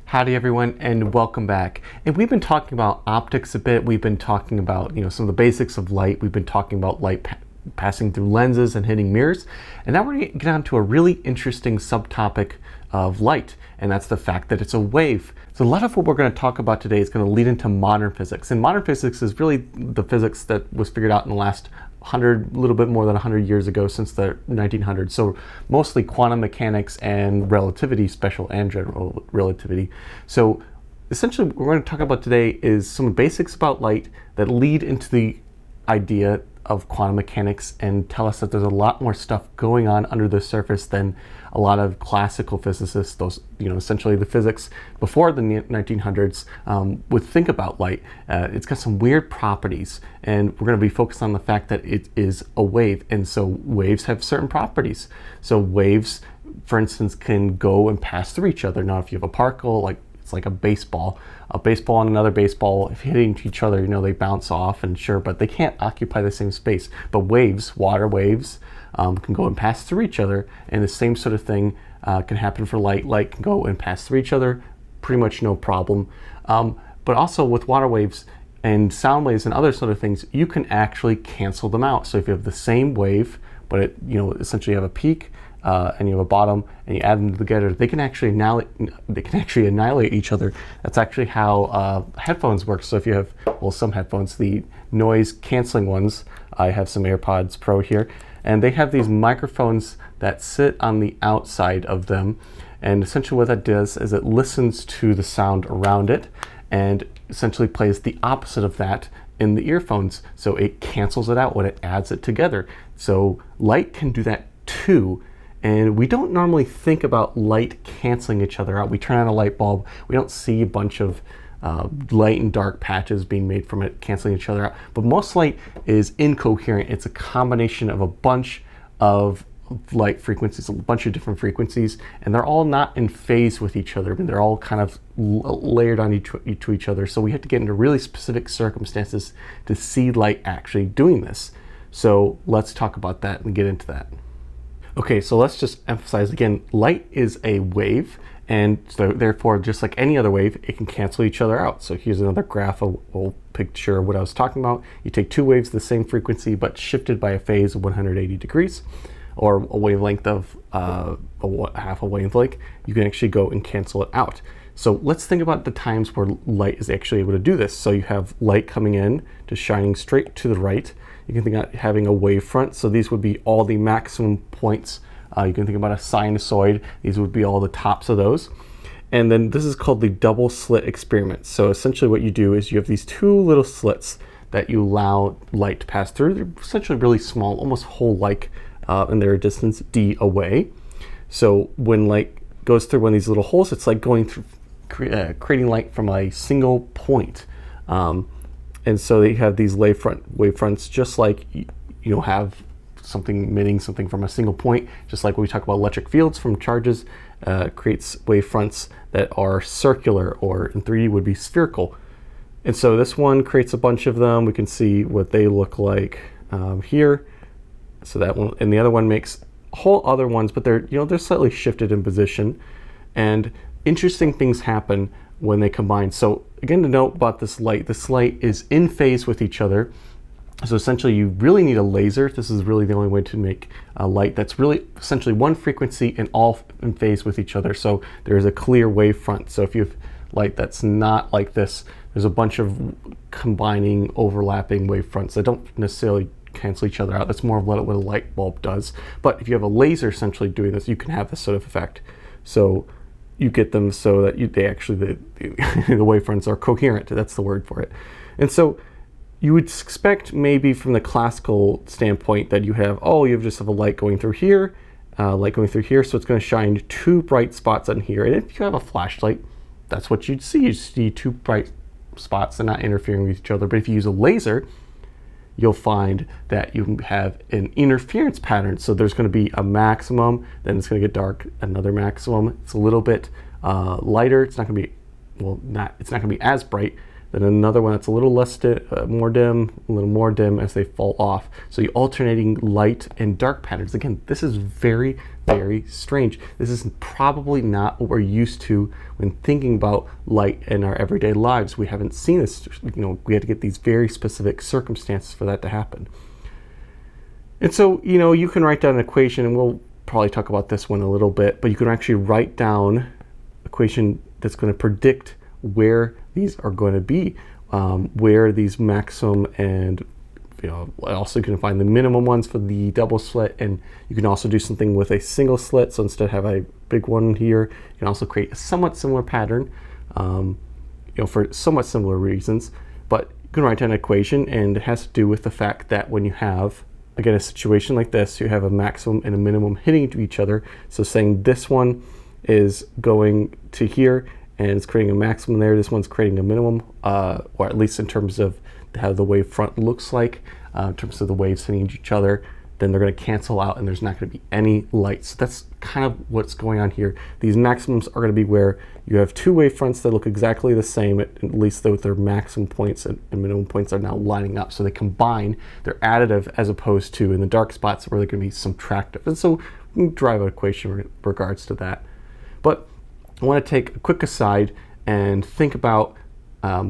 Howdy everyone, and welcome back. And we've been talking about optics a bit. We've been talking about some of the basics of light. We've been talking about light passing through lenses and hitting mirrors. And now we're going to get on to a really interesting subtopic of light, and that's the fact that it's a wave. So a lot of what we're going to talk about today is going to lead into modern physics. And modern physics is really the physics that was figured out in the last a little bit more than 100 years ago, since the 1900s. So mostly quantum mechanics and relativity, special and general relativity. So essentially what we're going to talk about today is some basics about light that lead into the idea of quantum mechanics and tell us that there's a lot more stuff going on under the surface than a lot of classical physicists, those essentially the physics before the 1900s, would think about light. It's got some weird properties, and we're going to be focused on the fact that it is a wave, and so waves have certain properties. So waves, for instance, can go and pass through each other. Now if you have a particle, it's like a baseball and another baseball, if hitting each other, they bounce off, and sure, but they can't occupy the same space. But waves, water waves, can go and pass through each other, and the same sort of thing can happen for light. Light can go and pass through each other, pretty much no problem. But also with water waves and sound waves and other sort of things, you can actually cancel them out. So if you have the same wave, but essentially you have a peak, and you have a bottom, and you add them together, they can actually annihilate each other. That's actually how headphones work. So if you have, some headphones, the noise canceling ones, I have some AirPods Pro here, and they have these microphones that sit on the outside of them, and essentially what that does is it listens to the sound around it and essentially plays the opposite of that in the earphones. So it cancels it out when it adds it together. So light can do that too. And we don't normally think about light canceling each other out. We turn on a light bulb, we don't see a bunch of light and dark patches being made from it canceling each other out. But most light is incoherent. It's a combination of a bunch of light frequencies, a bunch of different frequencies, and they're all not in phase with each other. I mean, they're all kind of layered on to each other. So we have to get into really specific circumstances to see light actually doing this. So let's talk about that and get into that. Okay, so let's just emphasize again, light is a wave, and so therefore, just like any other wave, it can cancel each other out. So here's another graph, a picture of what I was talking about. You take two waves of the same frequency, but shifted by a phase of 180 degrees, or a wavelength of half a wavelength, you can actually go and cancel it out. So let's think about the times where light is actually able to do this. So you have light coming in, just shining straight to the right. You can think about having a wavefront. So these would be all the maximum points. You can think about a sinusoid. These would be all the tops of those. And then this is called the double slit experiment. So essentially what you do is you have these two little slits that you allow light to pass through. They're essentially really small, almost hole-like, and they're a distance d away. So when light goes through one of these little holes, it's like going through, creating light from a single point. And so they have these wavefronts, just like have something emitting something from a single point, just like when we talk about electric fields from charges, creates wavefronts that are circular, or in 3D would be spherical. And so this one creates a bunch of them. We can see what they look like here. So that one, and the other one makes whole other ones, but they're slightly shifted in position, and interesting things happen when they combine. So again, to note about this light is in phase with each other. So essentially you really need a laser. This is really the only way to make a light that's really essentially one frequency and all in phase with each other. So there's a clear wavefront. So if you have light that's not like this, there's a bunch of combining, overlapping wavefronts that don't necessarily cancel each other out. That's more of what a light bulb does. But if you have a laser essentially doing this, you can have this sort of effect. So you get them so that the wavefronts are coherent. That's the word for it. And so you would expect maybe from the classical standpoint that you just have a light going through here, so it's going to shine two bright spots on here. And if you have a flashlight, that's what you'd see. You see two bright spots and not interfering with each other. But if you use a laser, you'll find that you have an interference pattern. So there's going to be a maximum, then it's going to get dark, another maximum. It's a little bit lighter. It's not going to be, it's not going to be as bright, then another one that's a little less more dim, a little more dim as they fall off. So you're alternating light and dark patterns. Again, this is very, very strange. This is probably not what we're used to when thinking about light in our everyday lives. We haven't seen this, we had to get these very specific circumstances for that to happen. And so, you can write down an equation, and we'll probably talk about this one a little bit, but you can actually write down an equation that's going to predict where these are going to be, where these maximum and also you can find the minimum ones for the double slit, and you can also do something with a single slit. So instead of have a big one here, you can also create a somewhat similar pattern, for somewhat similar reasons. But you can write down an equation, and it has to do with the fact that when you have, again, a situation like this, you have a maximum and a minimum hitting each other. So saying this one is going to here, and it's creating a maximum there. This one's creating a minimum, or at least in terms of how the wavefront looks like, in terms of the waves hitting each other. Then they're going to cancel out, and there's not going to be any light. So that's kind of what's going on here. These maximums are going to be where you have two wavefronts that look exactly the same, at least though their maximum points and minimum points are now lining up. So they combine, they're additive, as opposed to in the dark spots where they're going to be subtractive. And so we can drive an equation in regards to that. But I want to take a quick aside and think about,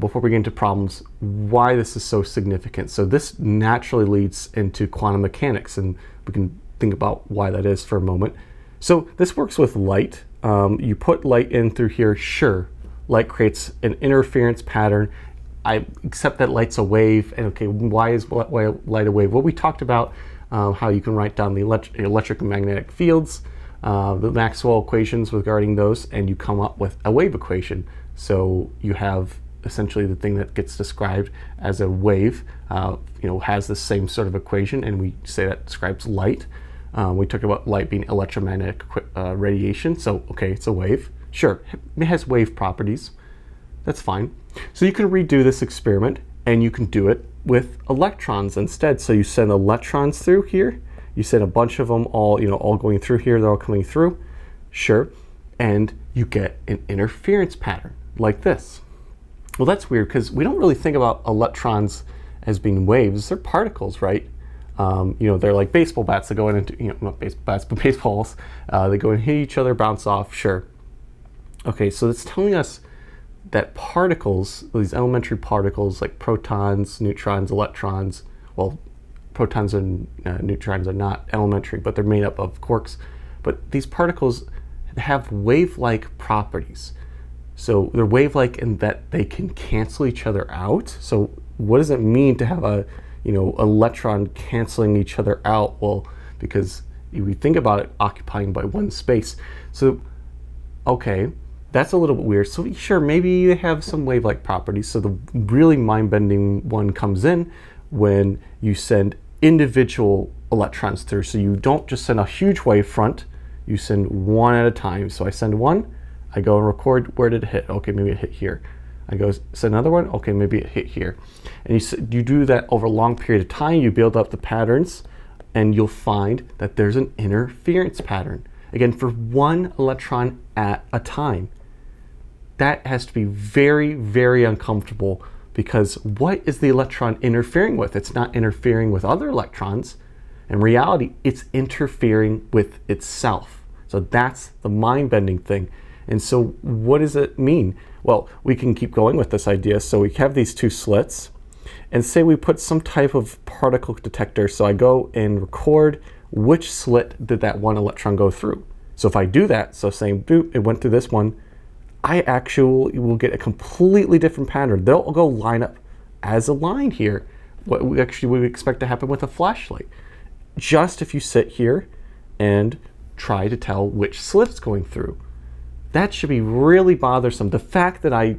before we get into problems, why this is so significant. So this naturally leads into quantum mechanics, and we can think about why that is for a moment. So this works with light. You put light in through here, sure, light creates an interference pattern. I accept that light's a wave, and okay, why is light a wave? Well, we talked about how you can write down the electric and magnetic fields, the Maxwell equations regarding those, and you come up with a wave equation. So you have essentially the thing that gets described as a wave, has the same sort of equation, and we say that describes light. We talked about light being electromagnetic radiation, so okay, it's a wave. Sure, it has wave properties. That's fine. So you can redo this experiment, and you can do it with electrons instead. So you send electrons through here. You send a bunch of them all going through here. They're all coming through. Sure. And you get an interference pattern like this. Well, that's weird because we don't really think about electrons as being waves. They're particles, right? They're like baseball bats that go into, not baseball bats, but baseballs. They go and hit each other, bounce off, sure. Okay, so it's telling us that particles, these elementary particles like protons, neutrons, electrons, well, protons and neutrons are not elementary, but they're made up of quarks. But these particles have wave-like properties. So they're wave-like in that they can cancel each other out. So what does it mean to have a electron canceling each other out? Well, because if we think about it, occupying by one space. So, okay, that's a little bit weird. So sure, maybe they have some wave-like properties. So the really mind-bending one comes in when you send individual electrons through. So you don't just send a huge wavefront, you send one at a time. So I send one, I go and record, where did it hit? Okay, maybe it hit here. I go send another one, okay, maybe it hit here. And you do that over a long period of time, you build up the patterns, and you'll find that there's an interference pattern. Again, for one electron at a time. That has to be very, very uncomfortable, because what is the electron interfering with? It's not interfering with other electrons. In reality, it's interfering with itself. So that's the mind-bending thing. And so what does it mean? Well, we can keep going with this idea. So we have these two slits, and say we put some type of particle detector. So I go and record which slit did that one electron go through. So if I do that, so saying, boop, it went through this one, I actually will get a completely different pattern. They'll go line up as a line here. What we actually would expect to happen with a flashlight. Just if you sit here and try to tell which slit it's going through. That should be really bothersome. The fact that I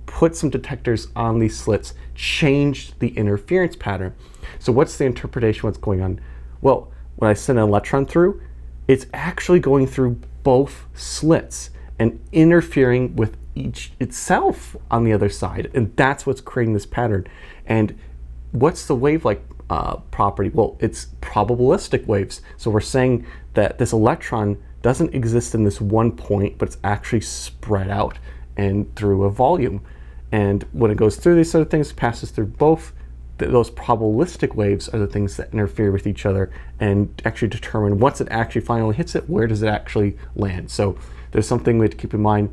put some detectors on these slits changed the interference pattern. So what's the interpretation, what's going on? Well, when I send an electron through, it's actually going through both slits and interfering with each itself on the other side. And that's what's creating this pattern. And what's the wave-like property? Well, it's probabilistic waves. So we're saying that this electron doesn't exist in this one point, but it's actually spread out and through a volume. And when it goes through these sort of things, passes through both, those probabilistic waves are the things that interfere with each other and actually determine once it actually finally hits it, where does it actually land. So there's something we have to keep in mind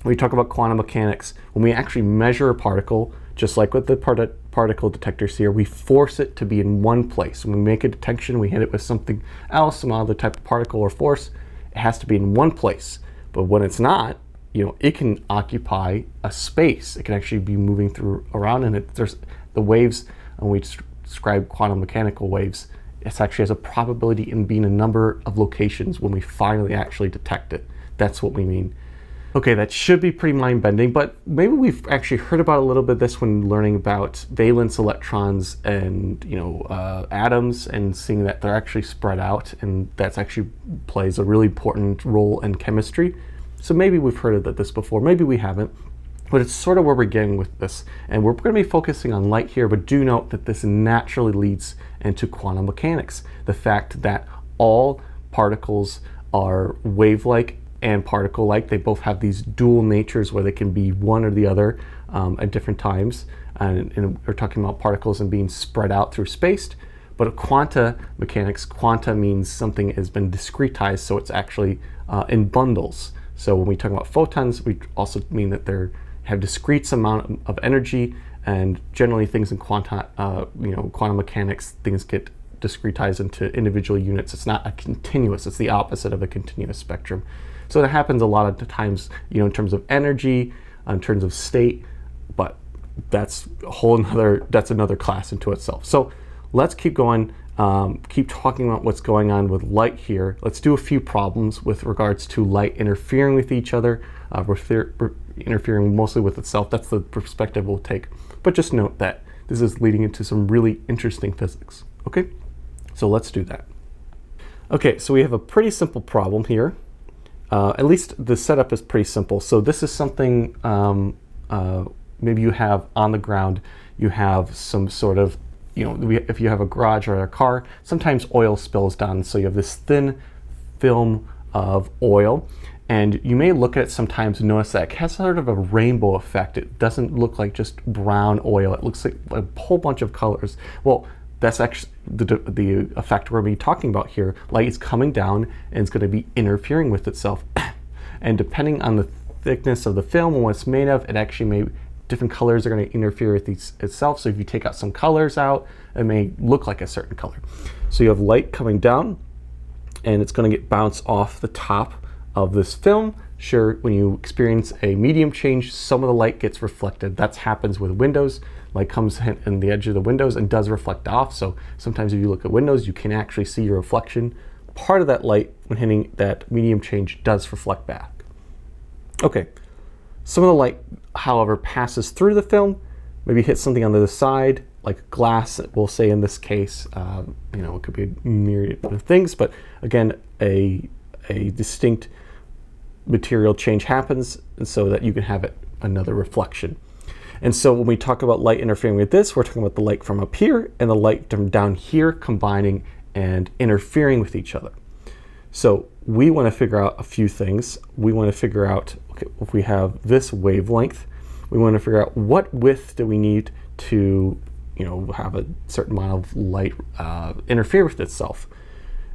when we talk about quantum mechanics. When we actually measure a particle, just like with the particle detectors here, we force it to be in one place. When we make a detection, we hit it with something else, some other type of particle or force, it has to be in one place. But when it's not, it can occupy a space. It can actually be moving through around, and there's the waves. When we describe quantum mechanical waves, it actually has a probability in being a number of locations when we finally actually detect it. That's what we mean. Okay, that should be pretty mind-bending, but maybe we've actually heard about a little bit of this when learning about valence electrons and atoms, and seeing that they're actually spread out, and that's actually plays a really important role in chemistry. So maybe we've heard of this before, maybe we haven't. But it's sort of where we're getting with this. And we're going to be focusing on light here, but do note that this naturally leads into quantum mechanics. The fact that all particles are wave-like and particle-like. They both have these dual natures where they can be one or the other at different times. And we're talking about particles and being spread out through space. But quanta mechanics, quanta means something has been discretized, so it's actually in bundles. So when we talk about photons, we also mean that they're have discrete amount of energy, and generally things in quantum mechanics, things get discretized into individual units. It's not a continuous, it's the opposite of a continuous spectrum. So that happens a lot of the times, in terms of energy, in terms of state, but that's another class into itself. So let's keep going, keep talking about what's going on with light here. Let's do a few problems with regards to light interfering with each other, interfering mostly with itself. That's the perspective we'll take. But just note that this is leading into some really interesting physics. Okay, so let's do that. Okay, so we have a pretty simple problem here. At least the setup is pretty simple. So this is something maybe you have on the ground. You have some sort of, if you have a garage or a car, sometimes oil spills down. So you have this thin film of oil. And you may look at it sometimes and notice that it has sort of a rainbow effect. It doesn't look like just brown oil. It looks like a whole bunch of colors. Well, that's actually the effect we're going to be talking about here. Light is coming down and it's going to be interfering with itself. And depending on the thickness of the film and what it's made of, it actually different colors are going to interfere with itself. So if you take out some colors out, it may look like a certain color. So you have light coming down, and it's going to get bounced off the top of this film. Sure, when you experience a medium change, some of the light gets reflected. That happens with windows. Light comes in the edge of the windows and does reflect off. So sometimes if you look at windows, you can actually see your reflection. Part of that light, when hitting that medium change, does reflect back. Okay, some of the light, however, passes through the film, maybe hits something on the side, like glass, we'll say in this case. It could be a myriad of things, but again, a distinct material change happens, and so that you can have another reflection. And so when we talk about light interfering with this, we're talking about the light from up here and the light from down here combining and interfering with each other. So we want to figure out a few things. We want to figure out, okay, if we have this wavelength, we want to figure out what width do we need to have a certain amount of light interfere with itself.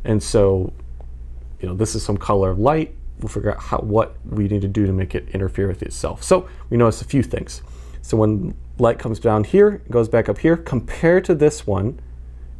And so this is some color of light. We'll figure out what we need to do to make it interfere with itself. So we notice a few things. So when light comes down here, it goes back up here, compared to this one,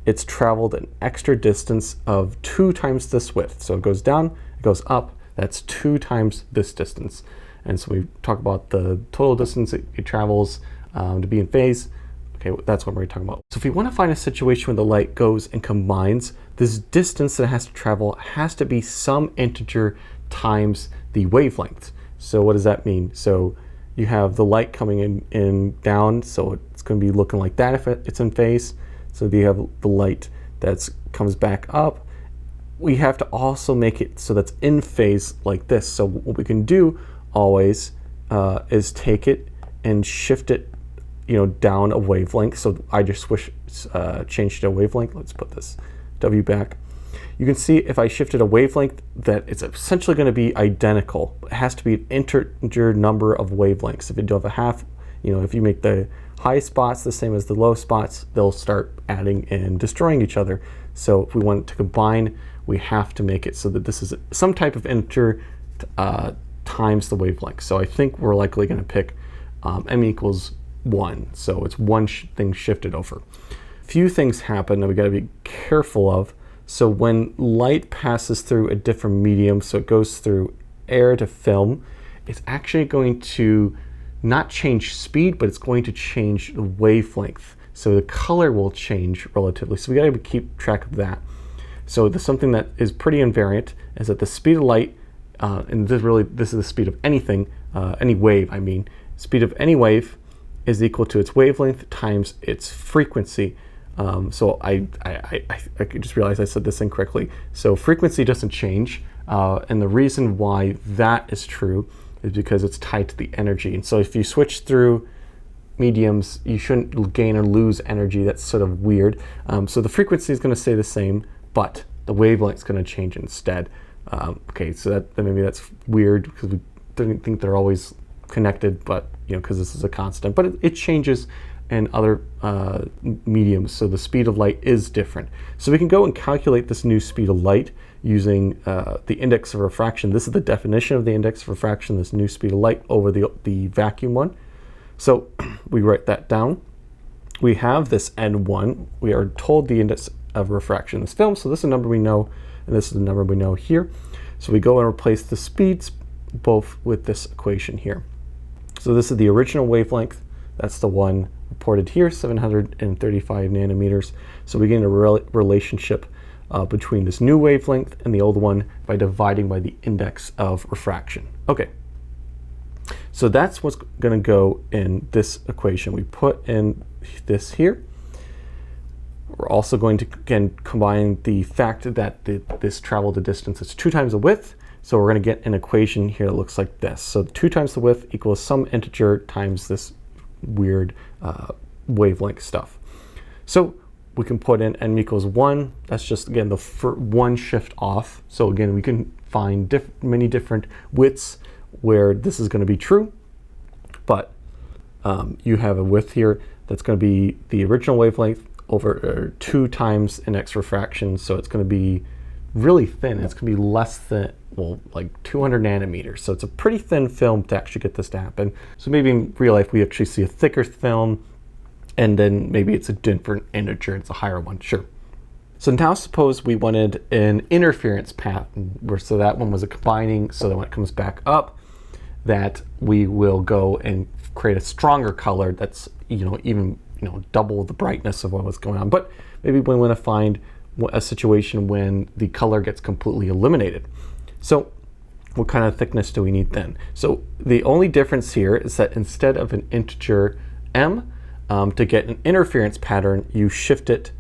it's traveled an extra distance of 2 times this width. So it goes down, it goes up, that's 2 times this distance. And so we talk about the total distance it travels to be in phase. Okay, that's what we're talking about. So if we want to find a situation where the light goes and combines, this distance that it has to travel has to be some integer times the wavelength. So what does that mean? So you have the light coming in down, so it's going to be looking like that if it's in phase. So you have the light that comes back up. We have to also make it so that's in phase like this. So what we can do always is take it and shift it down a wavelength. So I just changed to a wavelength. Let's put this W back. You can see if I shifted a wavelength that it's essentially going to be identical. It has to be an integer number of wavelengths. If you do have a half, if you make the high spots the same as the low spots, they'll start adding and destroying each other. So if we want it to combine, we have to make it so that this is some type of integer times the wavelength. So I think we're likely going to pick m equals 1. So it's one thing shifted over. Few things happen that we got to be careful of. So when light passes through a different medium, so it goes through air to film, it's actually going to not change speed, but it's going to change the wavelength. So the color will change relatively. So we got to keep track of that. So something that is pretty invariant is that the speed of light, and this is the speed of anything, any wave, I mean, speed of any wave is equal to its wavelength times its frequency. So I just realized I said this incorrectly. So frequency doesn't change, and the reason why that is true is because it's tied to the energy. And so if you switch through mediums, you shouldn't gain or lose energy. That's sort of weird. So the frequency is going to stay the same, but the wavelength is going to change instead. Okay, so that maybe that's weird because we didn't think they're always connected, but because this is a constant. But it changes in other mediums, so the speed of light is different. So we can go and calculate this new speed of light using the index of refraction. This is the definition of the index of refraction, this new speed of light over the vacuum one. So we write that down. We have this n1. We are told the index of refraction in this film, so this is a number we know, and this is the number we know here. So we go and replace the speeds both with this equation here. So this is the original wavelength. That's the one reported here, 735 nanometers. So we get a relationship between this new wavelength and the old one by dividing by the index of refraction. Okay, so that's what's going to go in this equation. We put in this here. We're also going to, again, combine the fact that this traveled the distance is 2 times the width. So we're going to get an equation here that looks like this. So 2 times the width equals some integer times this weird wavelength stuff. So we can put in n equals 1. That's just, again, the one shift off. So again, we can find many different widths where this is going to be true. But you have a width here that's going to be the original wavelength over 2 times index refraction. So it's going to be really thin. It's going to be less than, well, like 200 nanometers. So it's a pretty thin film to actually get this to happen. So maybe in real life we actually see a thicker film, and then maybe it's a different integer, it's a higher one, sure. So now suppose we wanted an interference pattern, so that one was a combining, so that when it comes back up, that we will go and create a stronger color that's even double the brightness of what was going on. But maybe we want to find a situation when the color gets completely eliminated. So what kind of thickness do we need then? So the only difference here is that instead of an integer m, to get an interference pattern, you shift it,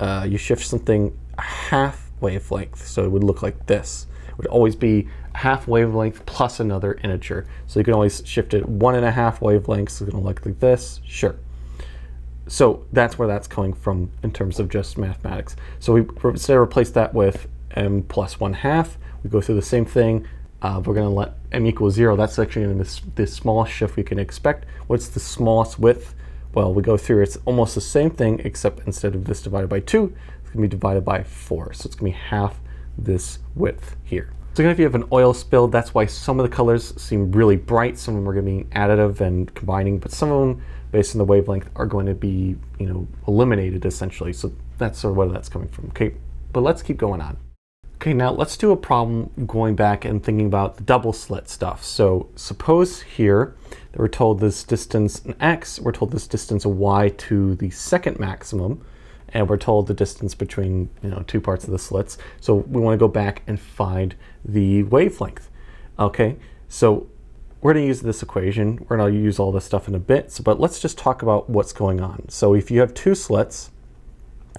you shift something a half wavelength. So it would look like this. It would always be half wavelength plus another integer. So you can always shift it 1.5 wavelengths. It's going to look like this, sure. So that's where that's coming from in terms of just mathematics. So we instead replace that with m plus 1/2. We go through the same thing. We're going to let m equal 0. That's actually going to be the smallest shift we can expect. What's the smallest width? Well, we go through, it's almost the same thing, except instead of this divided by 2, it's going to be divided by 4. So it's going to be half this width here. So again, if you have an oil spill, that's why some of the colors seem really bright. Some of them are going to be additive and combining, but some of them, based on the wavelength, are going to be eliminated essentially. So that's sort of where that's coming from. Okay, but let's keep going on. Okay, now let's do a problem going back and thinking about the double slit stuff. So suppose here that we're told this distance in x, we're told this distance y to the second maximum, and we're told the distance between 2 parts of the slits. So we want to go back and find the wavelength. Okay, so we're going to use this equation. We're going to use all this stuff in a bit, but let's just talk about what's going on. So if you have 2 slits,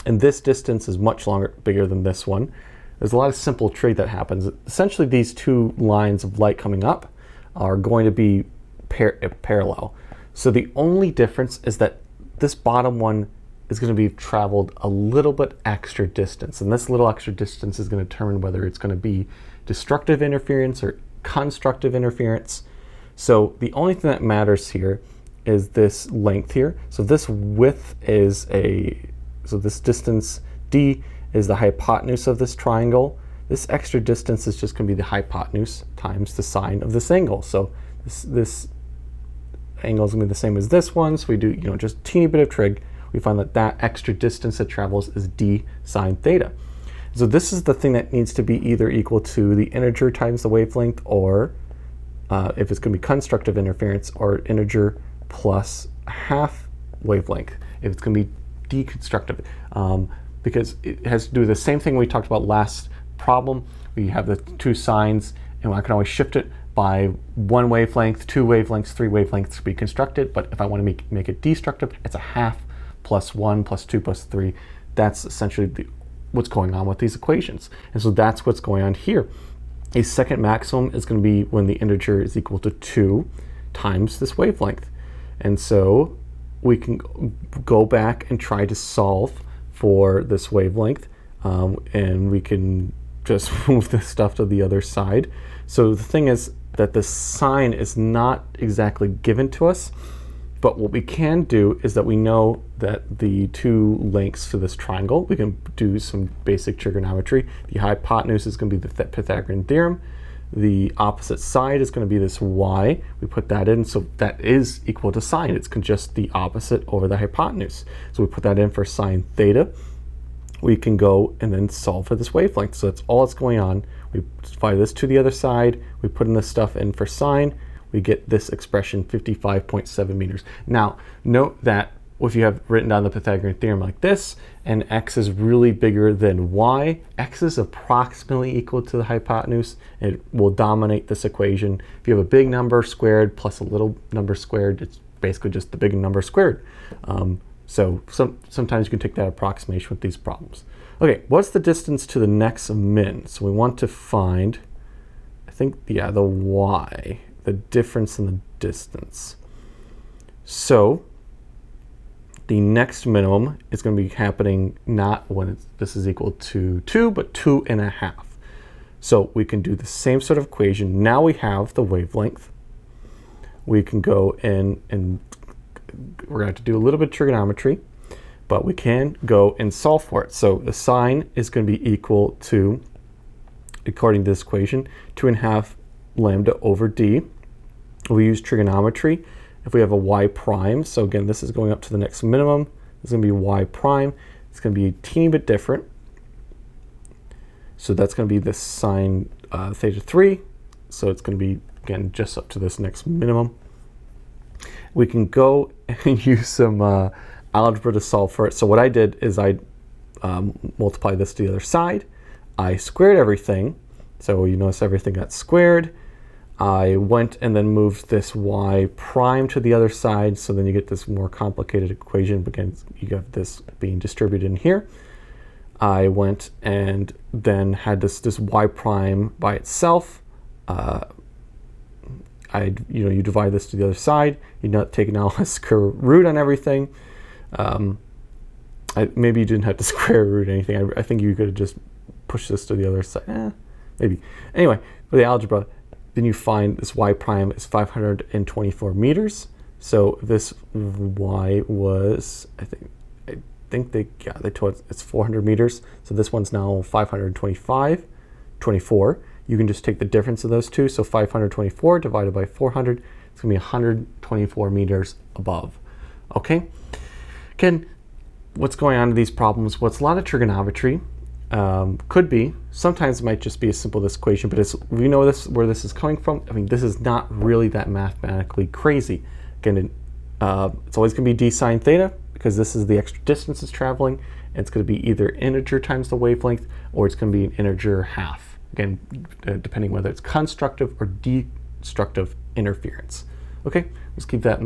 and this distance is much bigger than this one, there's a lot of simple trade that happens. Essentially, these 2 lines of light coming up are going to be parallel. So the only difference is that this bottom one is going to be traveled a little bit extra distance, and this little extra distance is going to determine whether it's going to be destructive interference or constructive interference. So the only thing that matters here is this length here. So this width is so this distance d is the hypotenuse of this triangle. This extra distance is just going to be the hypotenuse times the sine of this angle. So this angle is going to be the same as this one. So we do, just a teeny bit of trig. We find that that extra distance it travels is d sine theta. So this is the thing that needs to be either equal to the integer times the wavelength, or if it's going to be constructive interference, or integer plus half wavelength if it's going to be deconstructive, because it has to do the same thing we talked about last problem. We have the two sines, and I can always shift it by one wavelength, two wavelengths, three wavelengths to be constructed. But if I want to make it destructive, it's a half plus 1 plus 2 plus 3. That's essentially what's going on with these equations. And so that's what's going on here. A second maximum is going to be when the integer is equal to 2 times this wavelength. And so we can go back and try to solve for this wavelength, and we can just move this stuff to the other side. So the thing is that the sine is not exactly given to us, but what we can do is that we know that the two lengths to this triangle, we can do some basic trigonometry. The hypotenuse is going to be the Pythagorean theorem. The opposite side is going to be this y. We put that in, so that is equal to sine. It's just the opposite over the hypotenuse. So we put that in for sine theta. We can go and then solve for this wavelength. So that's all that's going on. We apply this to the other side. We put in this stuff in for sine. We get this expression, 55.7 meters. Now, note that if you have written down the Pythagorean theorem like this, and x is really bigger than y, x is approximately equal to the hypotenuse. It will dominate this equation. If you have a big number squared plus a little number squared, it's basically just the big number squared. So sometimes you can take that approximation with these problems. Okay, what's the distance to the next min? So we want to find, I think, yeah, the y, the difference in the distance. So the next minimum is going to be happening not when this is equal to 2, but 2.5. So we can do the same sort of equation. Now we have the wavelength. We can go in and we're going to have to do a little bit of trigonometry, but we can go and solve for it. So the sine is going to be equal to, according to this equation, 2.5 lambda over d. We use trigonometry. If we have a y prime, so again, this is going up to the next minimum, it's going to be y prime. It's going to be a teeny bit different. So that's going to be the sine theta 3. So it's going to be, again, just up to this next minimum. We can go and use some algebra to solve for it. So what I did is I multiplied this to the other side. I squared everything. So you notice everything got squared. I went and then moved this y prime to the other side, so then you get this more complicated equation. Again, you have this being distributed in here. I went and then had this y prime by itself. You divide this to the other side. You're not taking out a square root on everything. Maybe you didn't have to square root anything. I think you could have just pushed this to the other side. Maybe. Anyway, for the algebra, then you find this y prime is 524 meters. So this y was, I think they told us it's 400 meters. So this one's now 524. You can just take the difference of those two. So 524 divided by 400, it's going to be 124 meters above. Okay? Again, what's going on in these problems? Well, it's a lot of trigonometry. Could be. Sometimes it might just be as simple as this equation, but we know where this is coming from. I mean, this is not really that mathematically crazy. Again, it's always going to be d sine theta, because this is the extra distance it's traveling. And it's going to be either integer times the wavelength, or it's going to be an integer half. Again, depending whether it's constructive or destructive interference. Okay, let's keep that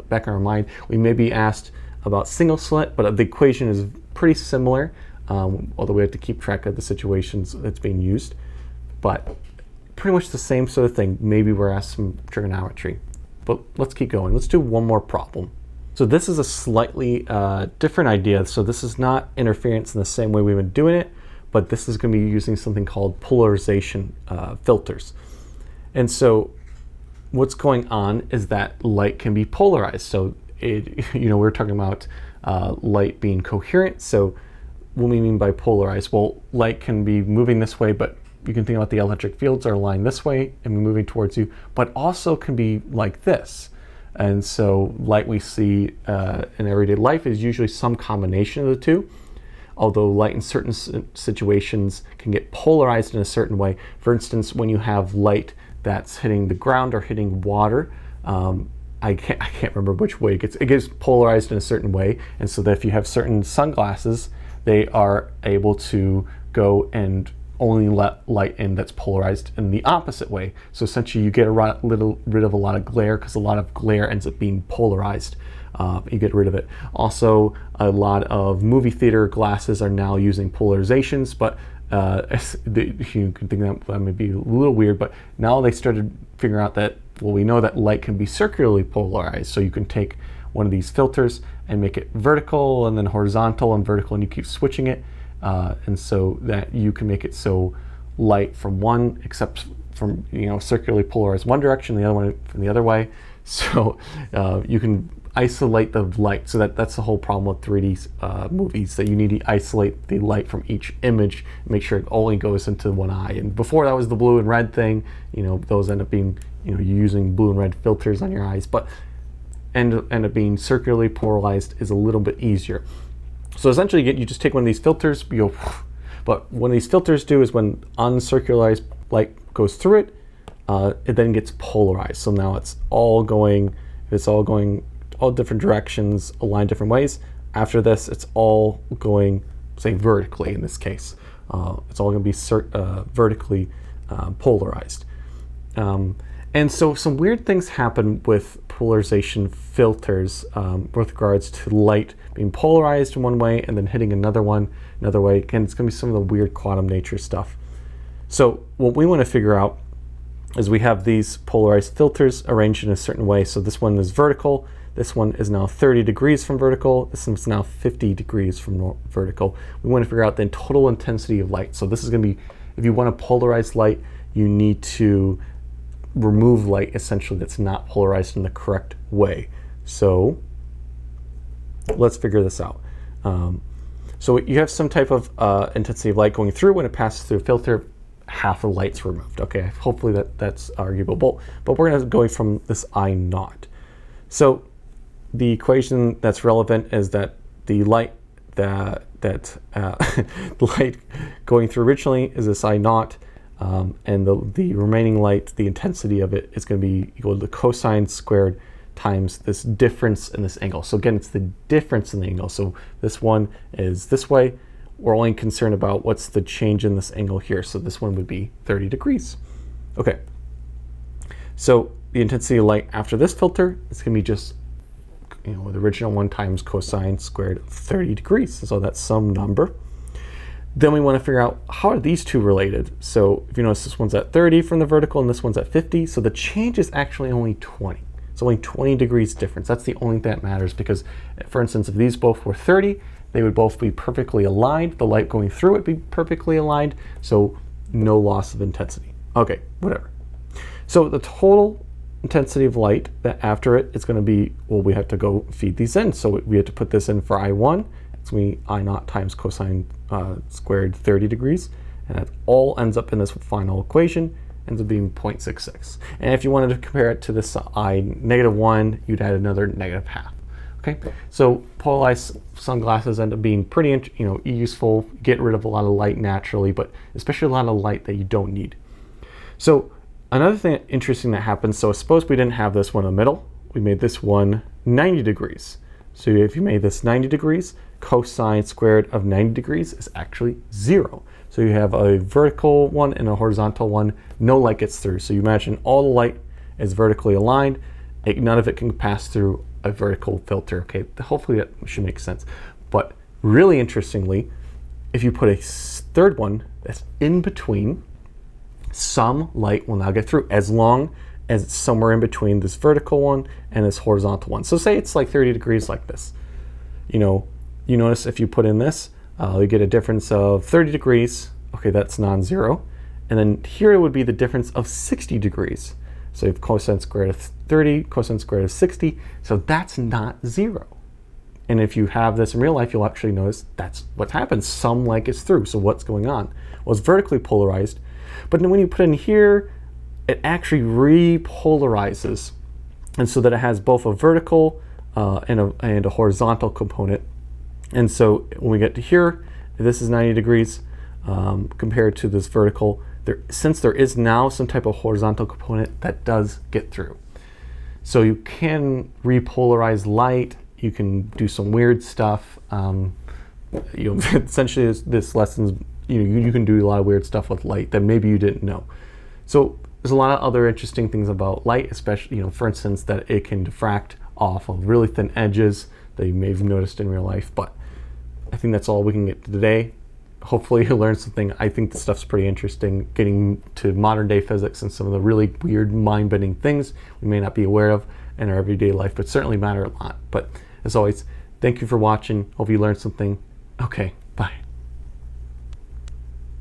back in our mind. We may be asked about single slit, but the equation is pretty similar. Although we have to keep track of the situations that's being used. But pretty much the same sort of thing. Maybe we're asked some trigonometry. But let's keep going. Let's do one more problem. So this is a slightly different idea. So this is not interference in the same way we've been doing it, but this is going to be using something called polarization filters. And so what's going on is that light can be polarized. So we're talking about light being coherent. So what do we mean by polarized? Well, light can be moving this way, but you can think about the electric fields are aligned this way and moving towards you, but also can be like this. And so light we see in everyday life is usually some combination of the two, although light in certain situations can get polarized in a certain way. For instance, when you have light that's hitting the ground or hitting water, I can't remember which way it gets polarized in a certain way. And so that if you have certain sunglasses, they are able to go and only let light in that's polarized in the opposite way. So essentially you get rid of a lot of glare, because a lot of glare ends up being polarized. You get rid of it. Also, a lot of movie theater glasses are now using polarizations, but you can think that may be a little weird, but now they started figuring out that, well, we know that light can be circularly polarized. So you can take one of these filters and make it vertical and then horizontal and vertical, and you keep switching it. And so that you can make it so light from one, except from, circularly polarized one direction, the other one from the other way. So you can isolate the light. So that's the whole problem with 3D movies, that you need to isolate the light from each image and make sure it only goes into one eye. And before that was the blue and red thing, those end up being, you're using blue and red filters on your eyes, but end up being circularly polarized is a little bit easier. So essentially you just take one of these filters, but what these filters do is when uncircularized light goes through it, it then gets polarized. So now it's all going all different directions, aligned different ways. After this, it's all going, say, vertically in this case. It's all going to be vertically polarized. And so some weird things happen with polarization filters with regards to light being polarized in one way and then hitting another way. Again, it's going to be some of the weird quantum nature stuff. So what we want to figure out is we have these polarized filters arranged in a certain way. So this one is vertical. This one is now 30 degrees from vertical. This one's now 50 degrees from vertical. We want to figure out the total intensity of light. So this is going to be, if you want to polarize light, you need to remove light essentially that's not polarized in the correct way. So let's figure this out. So you have some type of intensity of light going through. When it passes through a filter, half the light's removed. Okay, hopefully that's arguable. But we're going to go from this I naught. So the equation that's relevant is that the light the light going through originally is this I naught, and the remaining light, the intensity of it is going to be equal to the cosine squared times this difference in this angle. So again, it's the difference in the angle. So this one is this way. We're only concerned about what's the change in this angle here. So this one would be 30 degrees. Okay. So the intensity of light after this filter is going to be just, the original one times cosine squared of 30 degrees. So that's some number. Then we want to figure out, how are these two related? So if you notice, this one's at 30 from the vertical and this one's at 50. So the change is actually only 20. It's only 20 degrees difference. That's the only thing that matters, because, for instance, if these both were 30, they would both be perfectly aligned. The light going through it would be perfectly aligned. So no loss of intensity. Okay, whatever. So the total intensity of light that after it is going to be, well, we have to go feed these in. So we have to put this in for I1. It's going to be I naught times cosine squared 30 degrees. And that all ends up in this final equation, ends up being 0.66. And if you wanted to compare it to this I -1, you'd add another -half. Okay, so polarized sunglasses end up being pretty, useful. Get rid of a lot of light naturally, but especially a lot of light that you don't need. So another thing interesting that happens, so suppose we didn't have this one in the middle. We made this one 90 degrees. So if you made this 90 degrees, cosine squared of 90 degrees is actually 0. So you have a vertical one and a horizontal one. No light gets through. So you imagine all the light is vertically aligned. None of it can pass through a vertical filter. Okay, hopefully that should make sense. But really interestingly, if you put a third one that's in between, some light will now get through, as long as it's somewhere in between this vertical one and this horizontal one. So say it's like 30 degrees like this. You notice if you put in this, you get a difference of 30 degrees. Okay, that's non-zero. And then here it would be the difference of 60 degrees. So you have cosine squared of 30, cosine squared of 60. So that's not 0. And if you have this in real life, you'll actually notice that's what happens. Some light is through. So what's going on? Well, it's vertically polarized. But then when you put in here, it actually repolarizes. And so that it has both a vertical and a horizontal component. And so when we get to here, this is 90 degrees compared to this vertical. Since there is now some type of horizontal component, that does get through. So you can repolarize light. You can do some weird stuff. Essentially, this lesson's, you can do a lot of weird stuff with light that maybe you didn't know. So there's a lot of other interesting things about light, especially, for instance, that it can diffract off of really thin edges that you may have noticed in real life. But I think that's all we can get today. Hopefully you learned something. I think this stuff's pretty interesting, getting to modern day physics and some of the really weird, mind-bending things we may not be aware of in our everyday life, but certainly matter a lot. But as always, thank you for watching. Hope you learned something. Okay, bye.